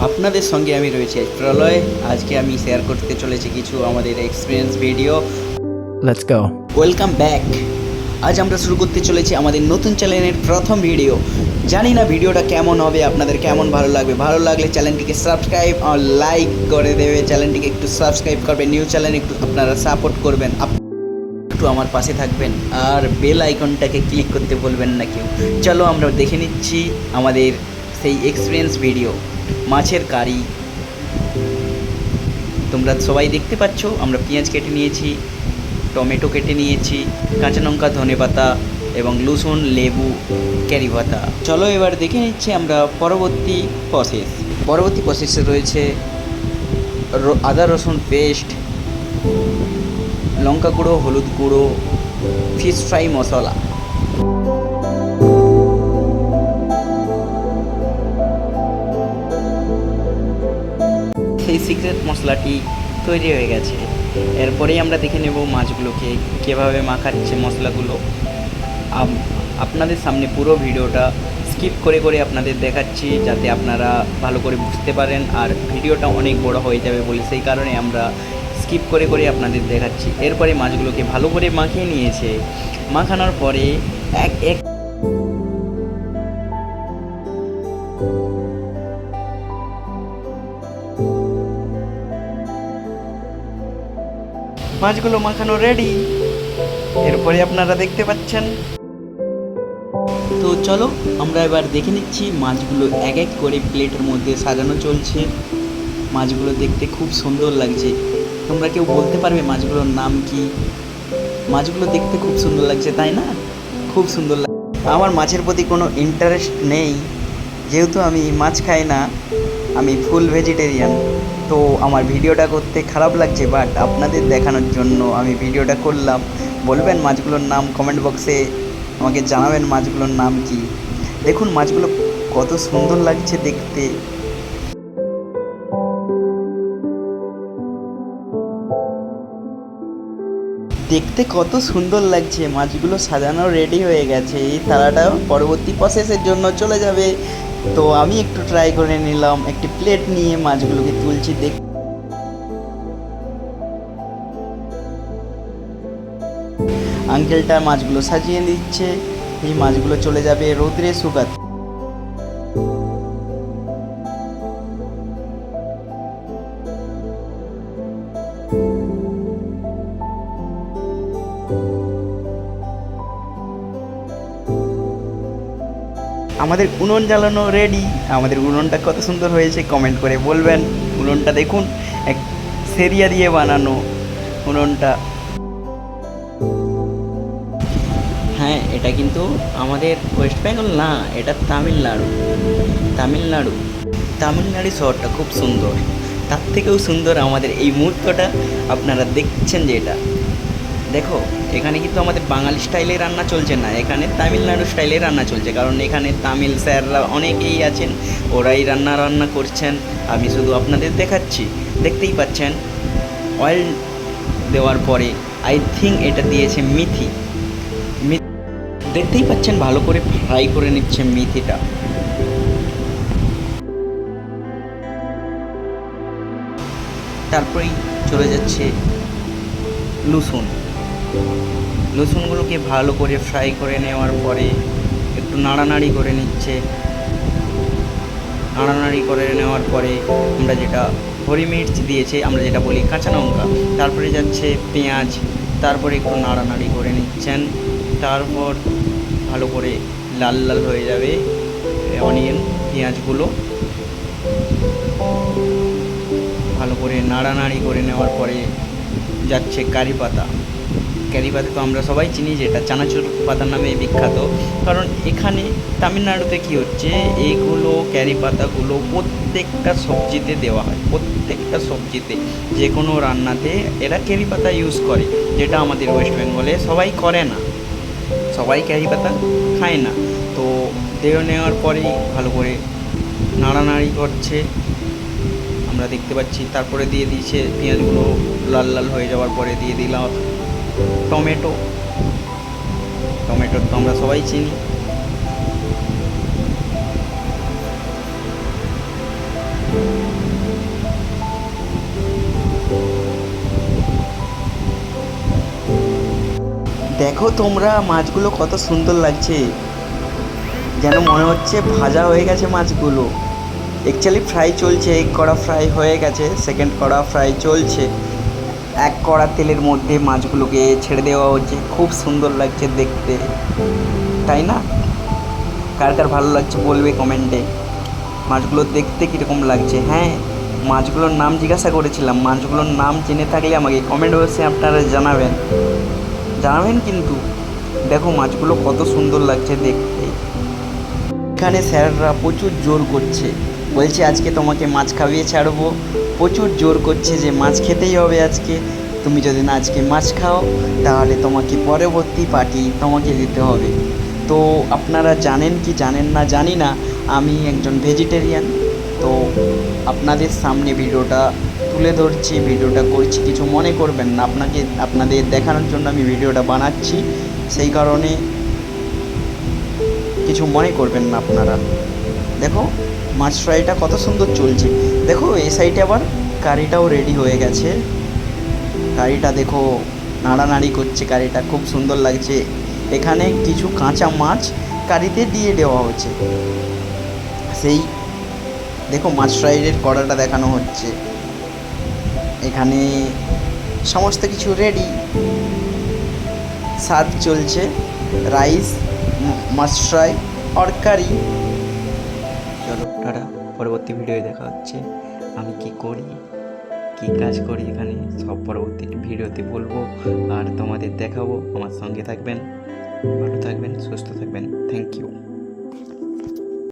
আপনাদের সঙ্গে আমি রয়েছি প্রলয়। আজকে আমি শেয়ার করতে চলেছি কিছু আমাদের experience video. Let's go. Welcome back. আজ আমরা শুরু করতে চলেছি আমাদের নতুন চ্যানেলের প্রথম ভিডিও। জানি না ভিডিওটা কেমন হবে, আপনাদের কেমন ভালো লাগবে। ভালো লাগলে চ্যানেলটিকে সাবস্ক্রাইব আর লাইক করে দেবে। চ্যানেলটিকে একটু সাবস্ক্রাইব করবেন, নিউ চ্যানেল একটু আপনারা সাপোর্ট করবেন, একটু আমার পাশে থাকবেন আর বেল আইকনটাকে ক্লিক করতে বলবেন না কেউ। চলো আমরা দেখে নিচ্ছি আমাদের সেই এক্সপিরিয়েন্স ভিডিও। মাছের কারি তোমরা সবাই দেখতে পাচ্ছ। আমরা পেঁয়াজ কেটে নিয়েছি, টমেটো কেটে নিয়েছি, কাঁচা লঙ্কা, ধনেপাতা এবং লসুন, লেবু, ক্যারি পাতা। চলো এবার দেখে নিচ্ছি আমরা পরবর্তী প্রসেসে রয়েছে আদা রসুন পেস্ট, লঙ্কা গুঁড়ো, হলুদ গুঁড়ো, ফিশ ফ্রাই মশলা। সেই সিক্রেট মশলাটি তৈরি হয়ে গেছে। এরপরেই আমরা দেখে নেব মাছগুলোকে কীভাবে মাখাচ্ছে মশলাগুলো। আপনাদের সামনে পুরো ভিডিওটা স্কিপ করে করে আপনাদের দেখাচ্ছি, যাতে আপনারা ভালো করে বুঝতে পারেন। আর ভিডিওটা অনেক বড় হয়ে যাবে বলে সেই কারণে আমরা স্কিপ করে করে আপনাদের দেখাচ্ছি। এরপরে মাছগুলোকে ভালো করে মাখিয়ে নিয়েছে। মাখানোর পরে এক এক মাছগুলো মাখানো রেডি। এরপরে আপনারা দেখতে পাচ্ছেন। তো চলো আমরা এবার দেখে নিচ্ছি মাছগুলো এক এক করে প্লেটের মধ্যে সাজানো চলছে। মাছগুলো দেখতে খুব সুন্দর লাগছে। তোমরা কেউ বলতে পারবে মাছগুলোর নাম কি? মাছগুলো দেখতে খুব সুন্দর লাগছে, তাই না? খুব সুন্দর লাগছে। আমার মাছের প্রতি কোনো ইন্টারেস্ট নেই, যেহেতু আমি মাছ খাই না, আমি ফুল ভেজিটেরিয়ান। তো আমার ভিডিওটা করতে খারাপ লাগছে, বাট আপনাদের দেখানোর জন্য আমি ভিডিওটা করলাম। বলবেন মাছগুলোর নাম, কমেন্ট বক্সে আমাকে জানাবেন মাছগুলোর নাম কি। দেখুন মাছগুলো কত সুন্দর লাগছে দেখতে। দেখতে কত সুন্দর লাগছে। মাছগুলো সাজানো রেডি হয়ে গেছে। এই থালাটা পরবর্তী প্রসেসের জন্য চলে যাবে। তো আমি একটু ট্রাই করে নিলাম, একটি প্লেট নিয়ে মাছগুলোকে তুলছি। আঙ্কেলটা মাছগুলো সাজিয়ে দিচ্ছে। এই মাছগুলো চলে যাবে রোদ্রে শুকাতে। আমাদের উনুন জ্বালানো রেডি। আমাদের উনুনটা কত সুন্দর হয়েছে কমেন্ট করে বলবেন। উনুনটা দেখুন, এক সেরিয়া দিয়ে বানানো উনুনটা। হ্যাঁ, এটা কিন্তু আমাদের ওয়েস্ট বেঙ্গল না, এটা তামিলনাড়ু। তামিলনাড়ু শহরটা খুব সুন্দর। তার থেকেও সুন্দর আমাদের এই মুহূর্তটা আপনারা দেখছেন। যে এটা দেখো, এখানে কিন্তু আমাদের বাঙালি স্টাইলে রান্না চলছে না, এখানে তামিলনাড়ু স্টাইলে রান্না চলছে। কারণ এখানে তামিল স্যাররা অনেকেই আছেন, ওরাই রান্না করছেন। আমি শুধু আপনাদের দেখাচ্ছি। দেখতেই পাচ্ছেন অয়েল দেওয়ার পরে আই থিঙ্ক এটা দিয়েছে মেথি। দেখতেই পাচ্ছেন ভালো করে ফ্রাই করে নিচ্ছে মেথিটা। তারপরেই চলে যাচ্ছে লসুনগুলোকে ভালো করে ফ্রাই করে নেওয়ার পরে একটু নাড়ানাড়ি করে নিচ্ছে। নাড়ানাড়ি করে নেওয়ার পরে আমরা যেটা হরি মির্চ দিয়েছে, আমরা যেটা বলি কাঁচা লঙ্কা, তারপরে যাচ্ছে পেঁয়াজ, তারপরে একটু নাড়ানাড়ি করে নিচ্ছেন। তারপর ভালো করে লাল লাল হয়ে যাবে অনিয়ন পেঁয়াজগুলো। ভালো করে নাড়ানাড়ি করে নেওয়ার পরে যাচ্ছে কারি পাতা। তো আমরা সবাই চিনি, যেটা চানাচুর পাতার নামে বিখ্যাত। কারণ এখানে তামিলনাড়ুতে কী হচ্ছে, এইগুলো ক্যারি পাতাগুলো প্রত্যেকটা সবজিতে দেওয়া হয়। প্রত্যেকটা সবজিতে, যে কোনো রান্নাতে এরা ক্যারি পাতা ইউজ করে, যেটা আমাদের ওয়েস্ট বেঙ্গলে সবাই করে না, সবাই ক্যারি পাতা খায় না। তো দেওয়া নেওয়ার পরেই ভালো করে নাড়ানাড়ি করছে, আমরা দেখতে পাচ্ছি। তারপরে দিয়ে দিয়েছে পেঁয়াজগুলো লাল লাল হয়ে যাওয়ার পরে দিয়ে দিলাম টমেটো তো আমরা সবাই চিনি। দেখো তোমরা মাছগুলো কত সুন্দর লাগছে, যেন মনে হচ্ছে ভাজা হয়ে গেছে মাছগুলো। অ্যাকচুয়ালি ফ্রাই চলছে, এক কড়া ফ্রাই হয়ে গেছে, সেকেন্ড কড়া ফ্রাই চলছে। এক কড়া তেলের মধ্যে মাছগুলোকে ছেড়ে দেওয়া হচ্ছে, খুব সুন্দর লাগছে দেখতে, তাই না? কার কার ভালো লাগছে বলবে কমেন্টে। মাছগুলো দেখতে কীরকম লাগছে। হ্যাঁ, মাছগুলোর নাম জিজ্ঞাসা করেছিলাম, মাছগুলোর নাম জেনে থাকলে আমাকে কমেন্ট বক্সে আপনারা জানাবেন কিন্তু। দেখো মাছগুলো কত সুন্দর লাগছে দেখতে। এখানে স্যাররা প্রচুর জোর করছে, বলছে আজকে তোমাকে মাছ খাইয়ে ছাড়বো, প্রচুর জোর করছে যে মাছ খেতেই হবে আজকে। তুমি যদি না আজকে মাছ খাও তাহলে তোমাকে পরবর্তী পার্টি তোমাকে দিতে হবে। তো আপনারা জানেন কি জানেন না জানি না, আমি একজন ভেজিটেরিয়ান। তো আপনাদের সামনে ভিডিওটা তুলে ধরছি, ভিডিওটা করছি, কিছু মনে করবেন না, আপনাদের দেখানোর জন্য আমি ভিডিওটা বানাচ্ছি, সেই কারণে কিছু মনে করবেন না আপনারা। দেখো মাছ ফ্রাইটা কত সুন্দর চলছে। দেখো এই সাইডে আবার কারিটাও রেডি হয়ে গেছে। কারিটা দেখো নাড়ানাড়ি করছে, কারিটা খুব সুন্দর লাগছে। এখানে কিছু কাঁচা মাছ কারিতে দিয়ে দেওয়া হচ্ছে। সেই দেখো মাছ ফ্রাইয়ের কড়াটা দেখানো হচ্ছে। এখানে সমস্ত কিছু রেডি, সার্ভ চলছে, রাইস, মাছ ফ্রাই আর কারি। চলো টাটা, পরবর্তী ভিডিওয়ে দেখা হচ্ছে। আমি কি করি, কি কাজ করি এখানে সব পরবর্তী ভিডিওতে বলবো, আর তোমাদের দেখাবো। আমার সঙ্গে থাকবেন, ভালো থাকবেন, সুস্থ থাকবেন। Thank you.